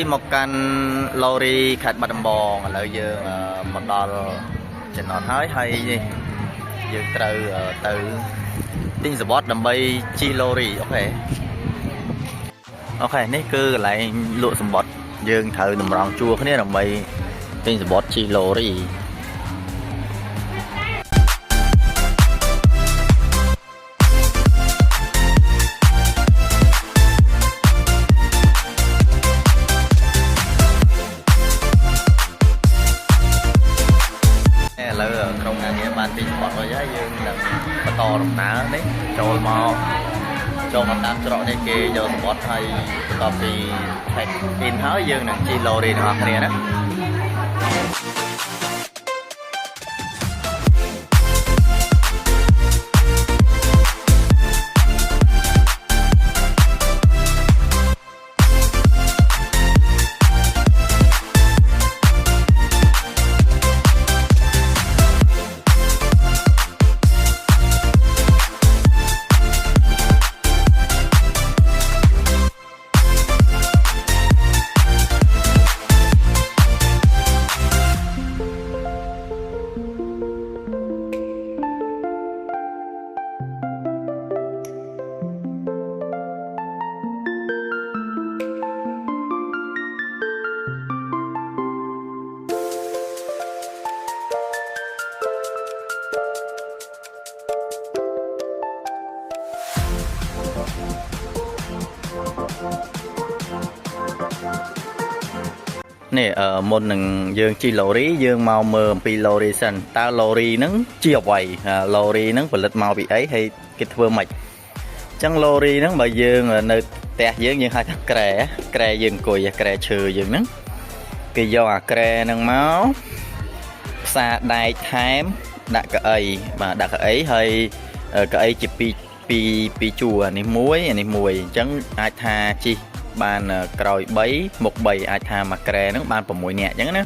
một căn lorry khát bát bò là giờ một đò trên nó thấy hay gì giờ từ tinh sport đầm bay chi lorry ok này cứ lại lụa sport dương thử đầm rong chua cái này đầm bay tinh sport chi lorry trong ngành nghề ban tinh sport rồi giá dương là to đồng ná đấy trôi mò cho mặt đám trọ này kia giờ sport hay copy thành in hết dương là chi lô đi hoặc này đó nè môn nằng dương chi lorry dương mau mờ pi lorry sân ta lorry nắng chia quầy lorry nắng phải lật mau bị ấy hay cái thưa mạch chẳng lorry nắng bởi dương nơi tẹt dương như hai thằng kè dương cùi kè trừ dương nắng cái do kè nắng máu xa đai thám đã cái mà đã cái hay cái chỉ pi chùa này muối chẳng ai tha chi bàn còi bấy một bầy ai tham mà kè nó ban của mùi nhẹ chẳng nữa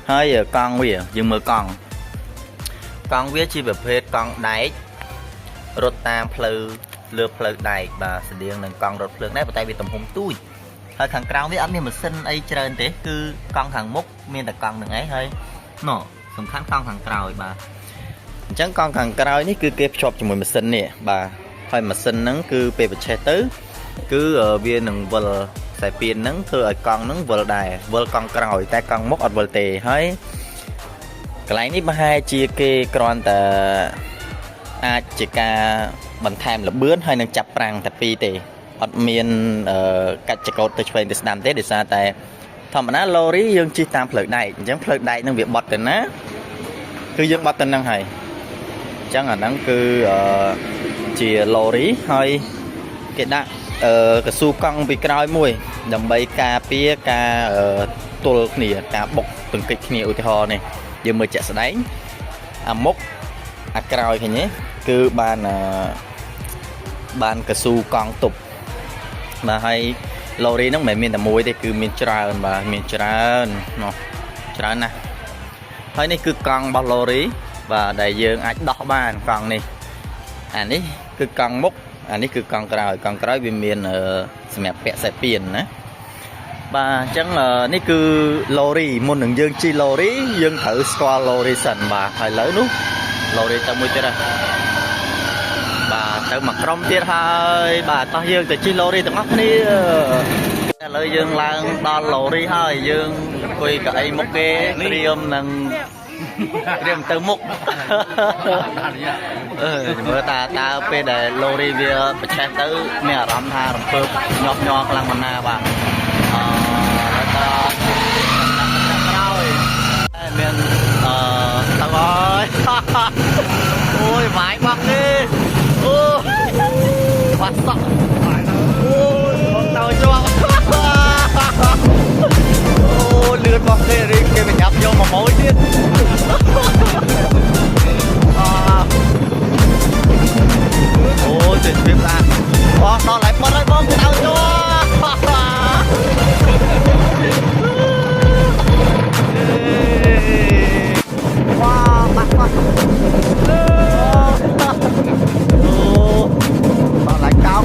hơi con bây giờ dừng mưa con viết chi về phê con đáy rốt tam phư lừa phư đáy và sự điên là con rốt phư đấy vào tay bị tầm hùng tui hơi thằng cao với ấm như mà sinh ấy trên thế cứ con thằng múc miền là con đừng ấy hơi nọ sùng khán con thằng cao bà chẳng con thằng cao ní cứ kẹp chọc cho mình sinh nè bà hơi mà sinh nắng cứ về che tứ cứ ở viên nâng vờ xài pin nắng thưa con nắng vờ đài vờ con còi tay con mốc ở vờ tề hơi cái này ní hai chia kê con ta chỉ ca bằng tham là bướn hay nâng chập răng tập pi tề ở miền cách chỉ có từ chuyện từ đàm tết để xa tại thầm ná lorry dương chi tam phật này chẳng phật đại nâng việc bật từ ná cứ dương bật tên năng hay chẳng là nắng cứ chỉ lorry hơi cái đã cái su cong bị còi mùi đầm bay ca pía ca tuột nỉ ca bọc từng kịch nỉ ở thò này giờ mới chạy đánh mốc còi thì nhé cứ ban cái su cong tục mà hay lorry nó mày miền tây muối thì cứ miền trà mà miền trà nè thấy này cứ cong bao lorry và đại dương ai đọc bàn cong này đi cứ cong mốc này cứ con còi bên miền mẹ vẽ sài tiền á và chẳng là này cứ lorry môn đường dương chi lorry dương thử squad lorry sần bà phải lớn lúc lorry tao mới chơi ra bà tao mặc rong tiệt hơi bà tao dương từ chi lorry tao ngóc đi lời dương lang đo lorry hơi dương quỳ cái một cái riêng nằng riêng từ mục bữa ta về để lorry về chạy tới mẹ rắm tha rắm phơm nhọt lăng mình nè bà miền tao ơi ôi vãi quăng đi quạt sọc ôi tao cho lượt bọc kia đi kia mình nhấp vô mà mối chứ ôi tuyệt vời ra nó lại mất đấy bông tao cho wow bắt nó lại cao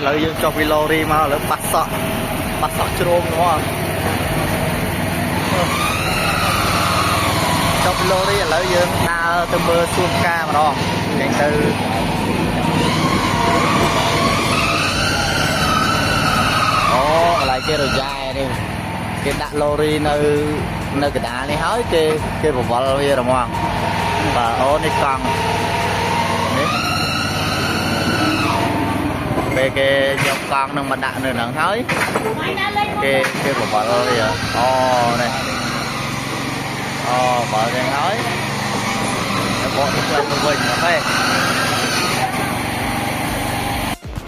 ឥឡូវយើងចុះពីឡូរីមកឥឡូវបាត់សក់ជ្រុំហ្មងចុះពីឡូរីឥឡូវយើងដើរទៅមើលសួនផ្កាម្ដងចេញទៅអូកន្លែងគេរយ៉ានេះគេដាក់ឡូរីនៅកណ្ដាលនេះហើយគេបវល់វាហ្មងបាទអូនេះកង់នេះពេលគេយកកង់នឹងមកដាក់នៅហ្នឹងហើយគេបវល់វាអូនេះអូបើយ៉ាងហើយទៅបកទៅផ្លែទៅវិញអូខេ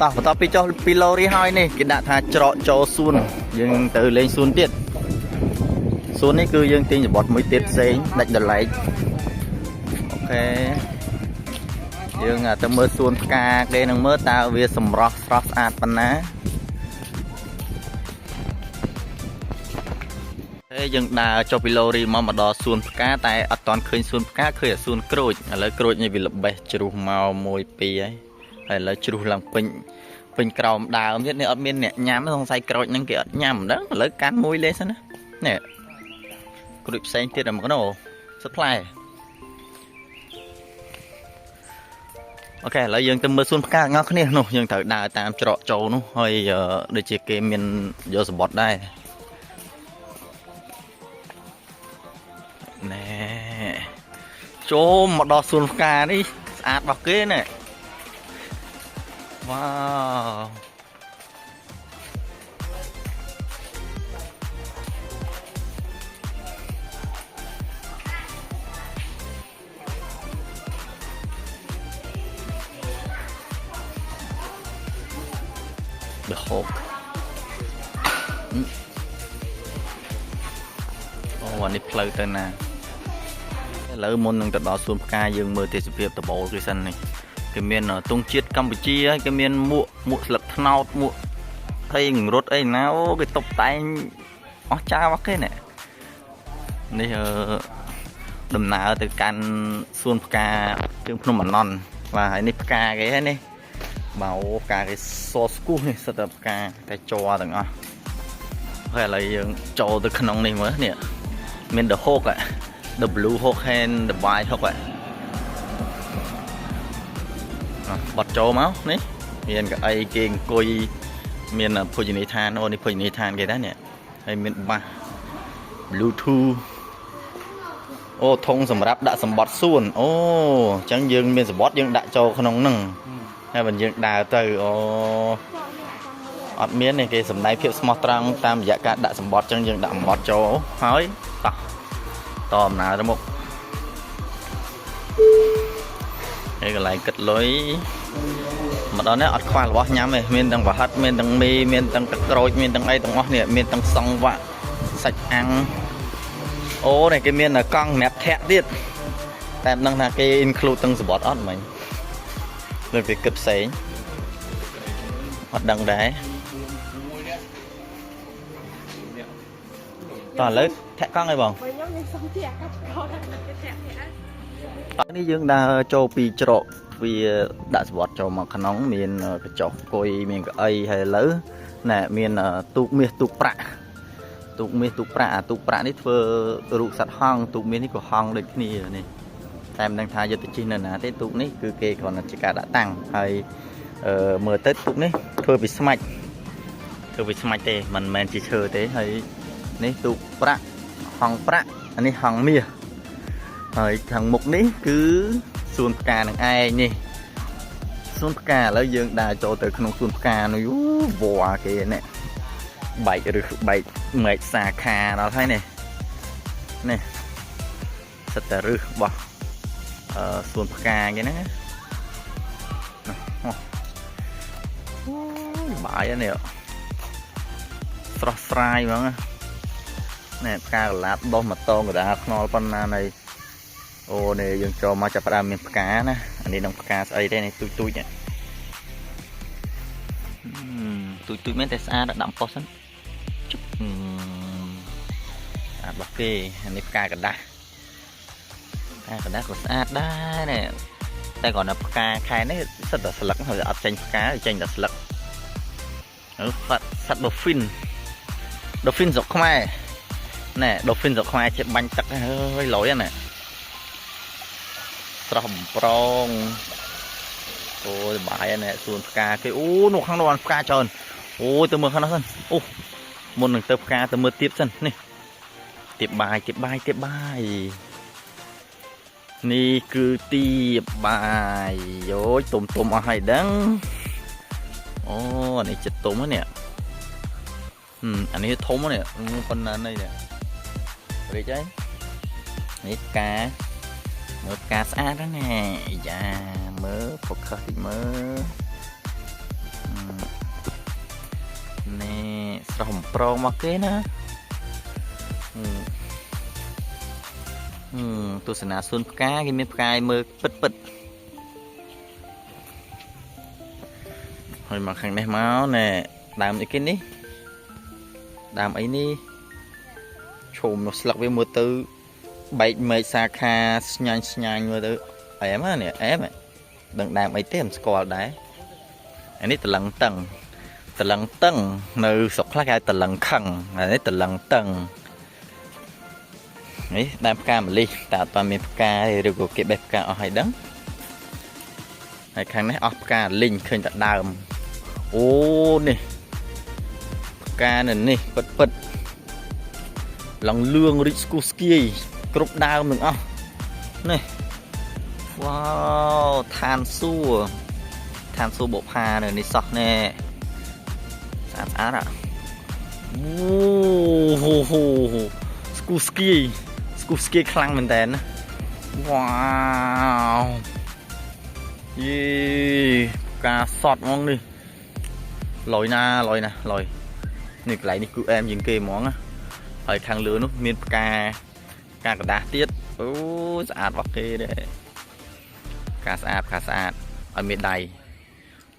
តោះបន្ទាប់ពីចុះពីឡូរីហើយនេះគេដាក់ថាច្រកចូលសួនយើងទៅលេងសួនទៀតសួននេះគឺយើងទិញរបត់មួយទៀតផ្សេងដាច់ដលែកអូខេយើងទៅមើលសួនផ្កាគេនឹងមើលតើវាសម្រស់ស្រស់ស្អាតប៉ុណ្ណាហើយយើងដើរចុះពីឡូរីមកដល់សួនផ្កាតែអត់ទាន់ឃើញសួនផ្កាឃើញតែសួនក្រូចឥឡូវក្រូចនេះវាល្បេះជ្រុះមក1 2ហើយឥឡូវជ្រុះឡើងពេញក្រោមដើមទៀតនេះអត់មានអ្នកញ៉ាំសង្ស័យក្រូចហ្នឹងគេអត់ញ៉ាំដឹងឥឡូវកាន់មួយលេងសិនណានេះក្រូចផ្សេងទៀតតែមកណូសុទ្ធផ្លែអូខេឥឡូវយើងទៅមើលសួនផ្កាទាំងអស់គ្នានោះយើងត្រូវដើរតាមច្រកចូលនោះហើយដូចជាគេមានយកសបុតដែរណែចូលមកដល់សួនផ្កានេះស្អាតរបស់គេណែវ៉ាវThe Hawk អូនេះផ្លូវទៅណាឥឡូវមុននឹងទៅដល់សួនផ្កាយើងមើលទេសភាពដំបូលគេសិននេះគេមានទង់ជាតិកម្ពុជាហើយគេមានមួកស្លឹកត្នោតមួកអីរត់អីណាអូគេតុបតែងអស្ចារ្យមកគេនេះដំណើរទៅកាន់សួនផ្កាជើងភ្នំអាណន់បាទហើយនេះផ្កាគេហើយនេះបាទអូផ្កាគេសស្គូសនេះសិតតែផ្កាតែជ័រទាំងអស់ហើយឥឡូវយើងចូលទៅក្នុងនេះមើលនេះមាន The Hawk The Blue Hawk and The White Hawk បត់ចូលមកនេះមានកៅអីគេអង្គុយមានភោជនីយដ្ឋានអូនេះភោជនីយដ្ឋានគេដែរនេះហើយមានបាស Bluetooth អូធុងសម្រាប់ដាក់សម្បត្តិសួនអូអញ្ចឹងយើងមានសម្បត្តិយើងដាក់ចូលក្នុងហ្នឹងហើយបើយើងដើរទៅអូអត់មានទេគេសំដែងភាពស្មោះត្រង់តាមរយៈការដាក់សម្បត្តិអញ្ចឹងយើងដាក់សម្បត្តិចូលហើយតដំណើរទៅមុខ cái lại kịch lối mà đó nó ọt khoa là bao nhắm này miền tầng và hết miền tầng mi miền tầng cắt rồi miền tầng ấy tầng ngõ này miền tầng song vạ sạch ăn ô này cái miền là con nẹp thẹt tiết tạm năng là cái include tầng sport ọt mình rồi việc kịch sấy hoạt động đấy toàn lấy thẹt con này bằngនេះយើងដើរចូលពីច្រកវាដាក់សវត្តចូលមកក្នុងមានកញ្ចក់គួយមានកៅអីហើយឥឡូវណែមានទូកមាសទូកប្រាក់ទូកមាសទូកប្រាក់អាទូកប្រាក់នេះធ្វើរូបសត្វហង្សទូកមាសនេះក៏ហង្សដូចគ្នានេះតែមិនដឹងថាយុទ្ធជិះនៅណាទេទូកនេះគឺគេគ្រាន់តែជាការដាក់តាំងហើយមើលទៅទូកនេះធ្វើពីស្មាច់ទេមិនមែនជាឈើទេហើយនេះទូកប្រាក់ហង្សប្រាក់អានេះហង្សមាសហើយខាងមុខនេះគឺសួនផ្កានឹងឯងនេះសួនផ្កាឥឡូវយើងដើរចូលទៅក្នុងសួនផ្កានោះវ៉ាគេនេះបែកមែកសាខាដល់ហើយនេះសិតតែរឹសរបស់សួនផ្កាគេហ្នឹងអូបាយនេះស្រស់ស្រាយហ្មងណែផ្កាកលាបដុះមកតងកដាខ្នល់ប៉ុណ្ណានៃអូនេះយើងចូលមកចាប់ផ្ដើមមានផ្កាណាអានេះនឹងផ្កាស្អីទេនេះទូចនេះទូចមែនតែស្អាតដាក់ប៉ុស្តិនជុបស្អាតរបស់គេអានេះផ្កាកដាស់ក៏ស្អាតដែរនេះតែគ្រាន់តែផ្កាខែនេះសិតតែស្លឹកហើយអត់ចេញផ្កាចេញតែស្លឹកសត្វ dolphin ស្រុកខ្មែរណែ dolphin ស្រុកខ្មែរជាបាញ់ទឹកហើយលយណាស្រស់បំប្រងអូយបាយណែសួនផ្កាគេអូនោះខាងនោះផ្កាច្រើនអូយទៅមើលខាងនោះសិនអូមុននឹងទៅផ្កាទៅមើលទៀបសិននេះទៀបបាយនេះគឺទៀបបាយយោយទុំអស់ហើយដឹងអូអានេះចិត្តទុំហ្នឹងអានេះធំហ្នឹងប៉ុណ្ណានេះរីកហើយនេះផ្កាមើលផ្កាស្អាតណាស់ណែយ៉ាមើលផុសខុសតិចមើលនេះស្រស់បំប្រងមកគេណាទស្សនាសួនផ្កាគេមានផ្កាយមើលពិតហើយមកខាងនេះមកណែដើមអីគេនេះដើមអីនេះឈុំនោះស្លឹកវាមើលទៅបែកមែកសាខាស្ញាញមើលទៅអែមនេះអែមដឹងដើមអីទេមិនស្គាល់ដែរអានេះតលឹងតឹងនៅស្រុកខ្លះគេហៅតលឹងខឹងអានេះតលឹងតឹងនេះដើមផ្កាម្លិះតែអត់បានមានផ្កាទេឬក៏គេបេះផ្កាអស់ហើយដឹងហើយខាងនេះអស់ផ្កាលីងឃើញតែដើមអូនេះផ្កានៅនេះពិតឡងលឿងរីកស្គូស្គីគ្រប់ដើមនឹងអស់នេះវ៉ាវឋានសួរបុផានៅនេះសោះណែស្អាតអូហូស្គូស្គីខ្លាំងមែនតើវ៉ាវយេផ្កាសតហ្មងនេះលយណានេះកន្លែងនេះគឺអែមជាងគេហ្មងណាហើយខាងលើនោះមានផ្កាកដាស់ទៀតអូស្អាតរបស់គេដែរផ្កាស្អាតឲ្យមានដៃ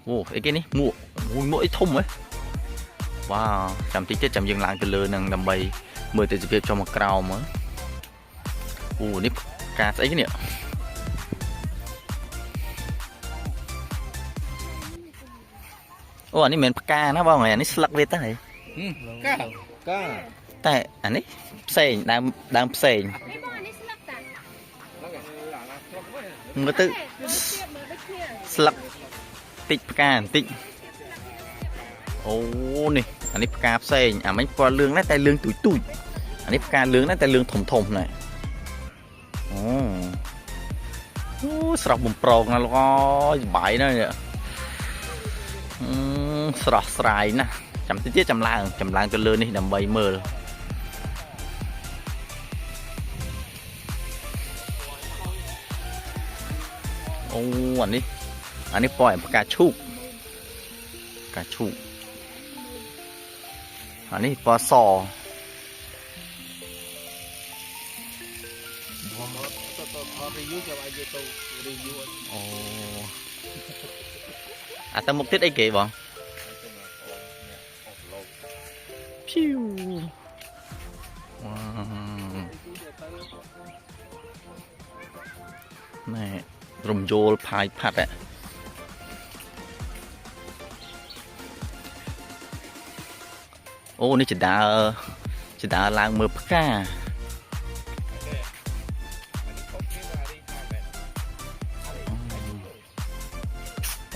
អូអីគេនេះមួកអីធំហ៎វ៉ាវចាំតិចទៀតចាំយើងឡើងទៅលើនឹងដើម្បីមើលទិដ្ឋភាពចុះមកក្រោមមើលអូនេះផ្កាស្អីគេនេះអូអានេះមិនមែនផ្កាណាបងអានេះស្លឹកវាទៅហីកាតែអានេះផ្សេងដើមផ្សេងមើលទៅស្លឹកតិចផ្កាបន្តិចអូនេះអានេះផ្កាផ្សេងអាមិញពណ៌លឿងណាស់តែលឿងទូចអានេះផ្កាលឿងណាស់តែលឿងធំណាស់អូស្រស់បំប្រងណាស់លោកអើយសបាយណាស់ស្រស់ស្រាយណាស់ចាំតិចទៀតចម្ឡើងទៅលើនេះដើម្បីមើល អូអានេះពណ៌ផ្កាឈូកអានេះពណ៌សអូអាតើមុខទៀតអីគេបងភីវណែរំយោលផាយផាត់អូនេះចដើឡើងមើលផ្កា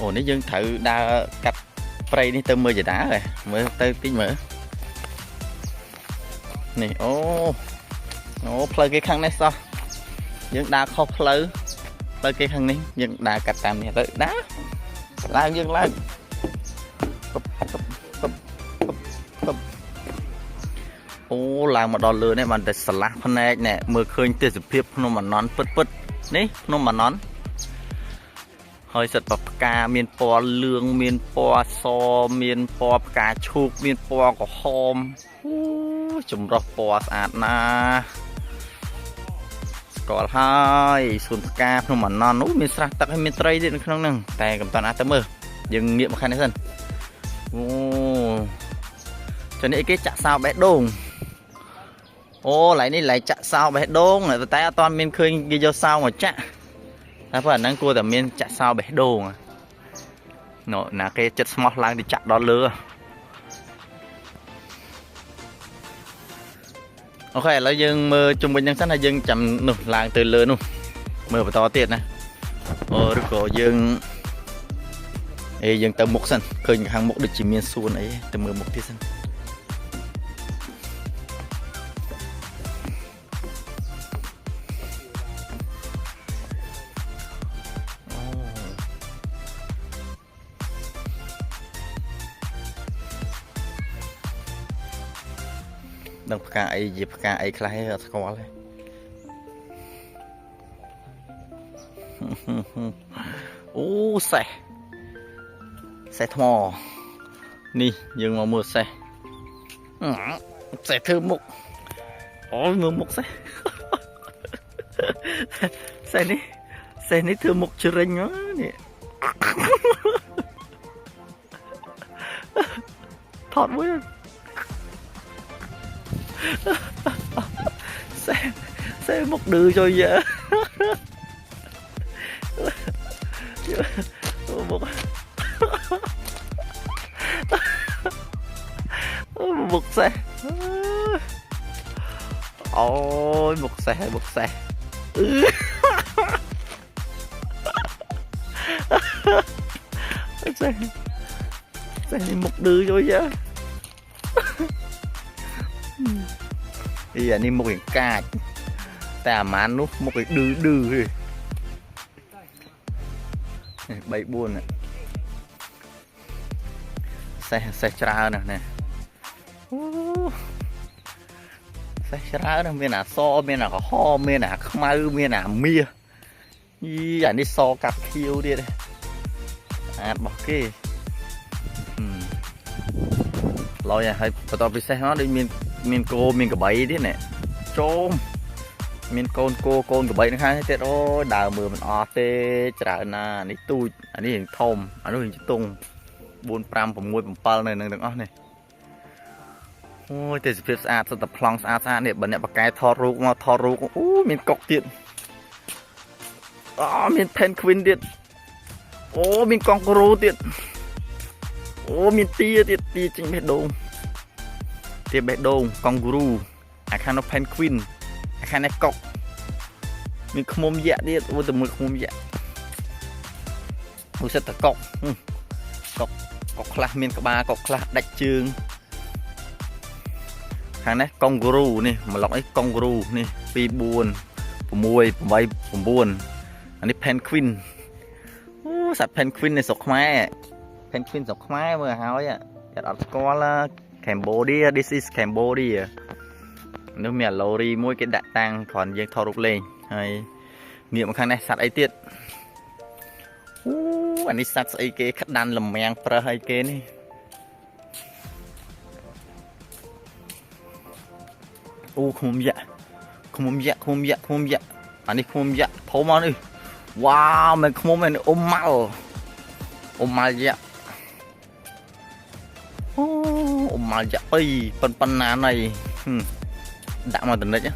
អូនេះយើងត្រូវដើរកាត់ព្រៃនេះទៅមើលចដើហ៎មើលទៅតិចមើលនេះអូផ្លូវគេខាងនេះសោះយើងដើរខុសផ្លូវគេខាងនេះយើងដើរកាត់តាមនេះទៅដើរឡើងយើងឡើងអូឡើងមកដល់លើនេះបានតែស្រឡះភ្នែកណែមើលឃើញទេសភាពភ្នំអាណន់ពិតនេះភ្នំអាណន់ហើយសិតផ្កាមានពណ៌លឿងមានពណ៌សមានពណ៌ផ្កាឈូកមានពណ៌ក្រហមអូចម្រុះពណ៌ស្អាតណាស់ស្គាល់ហើយសួនផ្កាភ្នំអាណន់អូមានស្រះទឹកហើយមានត្រីទៀតនៅក្នុងហ្នឹងតែកំតាន់អាចទៅមើលយើងងាកមកខាងនេះសិនអូចានេះគេចាក់សោបេះដូងអូឡៃនេះឡៃចាក់សោបេះដូងតែអត់ទាន់មានឃើញគេយកសោមកចាក់តែព្រោះអាហ្នឹងគួរតែមានចាក់សោបេះដូងណាគេចិត្តស្មោះឡើងទៅចាក់ដល់លើអូខេឥឡូវយើងមើលជុំវិញហ្នឹងសិនហើយយើងចាំនោះឡើងទៅលើនោះមើលបន្តទៀតណាអូឬក៏យើងទៅមុខសិនឃើញខាងមុខដូចជាមានសួនអីទៅមើលមុខទៀតសិនដឹងផ្កាអីជាផ្កាអីខ្លះអត់ស្គាល់ទេអូសេះថ្មនេះយើងមកមើលសេះធ្វើមុខអូយមើលមុខសេះនេះធ្វើមុខជ្រិញនេះថតមួយសេះមុខឌឺជួយយើមុខសេះអូយមុខសេះហើយមុខសេះសេះនេះមុខឌឺជួយយើអានេះមុខរៀងកាចតែអាម៉ាននោះមុខឯឌឺទេ3 4សេះច្រើនណាស់ណាអូសេះច្រើនណាស់មានអាសមានអាក្រហមមានអាខ្មៅមានអាមាសអានេះសកាត់ខៀវទៀតស្អាតរបស់គេឡយហើយបន្តពិសេសមកដូចមានគោមានក្របីទៀតណែចូលមានកូនគោកូនក្របីហ្នឹងហើយទៀតអូយដើរមើលមិនអស់ទេច្រើនណានេះទូចអានេះរៀងធំអានោះរៀងជតុង4 5 6 7នៅនឹងទាំងអស់នេះអូយទេសភាពស្អាតសុទ្ធតែប្លង់ស្អាតនេះបើអ្នកបកកែថតរូបមកថតរូបអូមានកុកទៀតមាន penguin ទៀតអូមានកង់គ្រូទៀតអូមានទាទៀតទាចេញបេះដូងទាបេះដូងកង់គ្រូអាខាងនោះ penguin អាខាងនេះកុកមានឃ្មុំយក្សទៀតអូទៅមើលឃ្មុំយក្សអូសិតតែកុកខ្លះមានក្បាលកុកខ្លះដាច់ជើងខាងនេះកង់គ្រូនេះម្លុកអីកង់គ្រូនេះ2 4 6 8 9អានេះ penguin អូសត្វ penguin នៅស្រុកខ្មែរ penguin ស្រុកខ្មែរមើលហើយចាត់អត់ស្គាល់ Cambodia this is Cambodia នោះមានឡូរីមួយគេដាក់តាំងគ្រាន់យើងថតរូបលេងហើយងាកមកខាងនេះសត្វអីទៀត อันนี้สัตว์ไอเกขดันลำแมงปลาไอเกนี่โอ้ขมุมยะอันนี้ขมุมยะโผล่มาดิว้าวมันขมุมมันอมมาเยอะโอ้อมมาเยอะเอ้ยปันนาnày đã mà tình địch á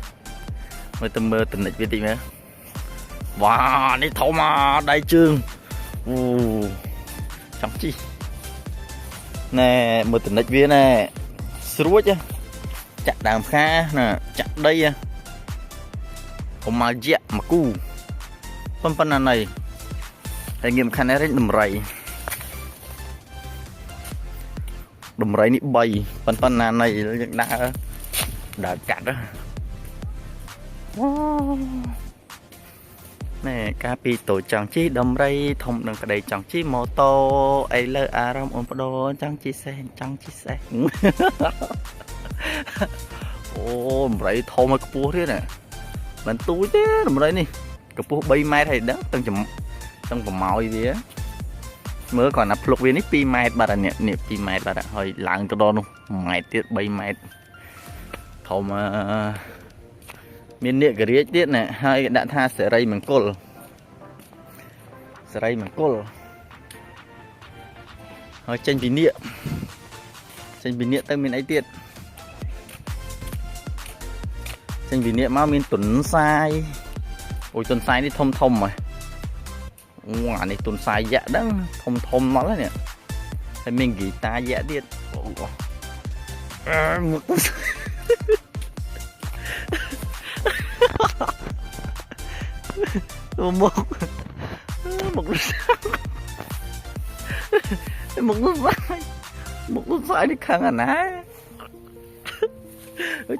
mới tầm mơ tình địch với tí nữa wow đi thấu mà đại trương chẳng chi nè mơ tình địch với nè sruốt chứ chặt đàm kha nè chặt đây à ông mà dẹ mà cu phân này thầy nghiệm khăn ấy đầm rầy ní bay phân này đã cắt đó nè cà pi tổ chẳng chi đầm rầy thông đằng cái đây chẳng chi mô tô ấy lơ aram ôm đô chẳng chi xe ô đầm rầy thông mà cua thế nè mình túi thế đầm rầy nè cua bay mai thầy đó tăng cầm màu gì á mới còn là plug viên ít pi mai bà nè pi mai bà đã hơi lặng cho đo luôn ngày tiết bay mai không mà miền địa cái riết tiết này hai đã tha sẽ ray mình col hơi tranh bí địa tới miền ấy tiết tranh bí địa máu miền tuần sai ôi tuần sai đi thông mà ngoài này tuần sai dạ đắng thông nó nè thì mình guitar dạ tiết một lúc phải đi khăn à ná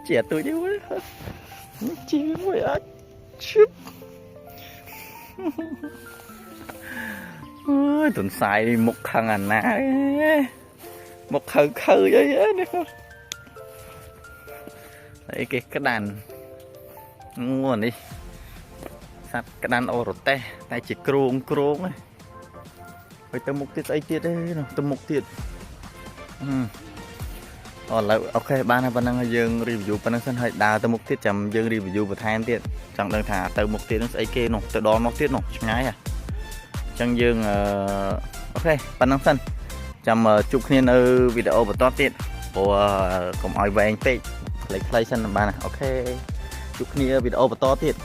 trẻ tôi chứ chi với á chip tuần xài đi một khăn à ná một khơi vậy á đấy cái đàn nguồn đi sắt cái đàn ô rột tay chỉ kruông ấy phải tầm một tiết ấy tiết đấy tầm một tiết lại ok ban này đang dương review ban đang sân hơi đào tầm một tiết chậm dương review và thay tiết chẳng đang thả tầm một tiết nó sẽ kê nó từ đó nó tiết nó ngay à chẳng dương ok ban đang sân chậm chụp nên ở video và to tiết của cùng hỏi về anh tệ lấy play sân ban này ok chụp kia video và to tiết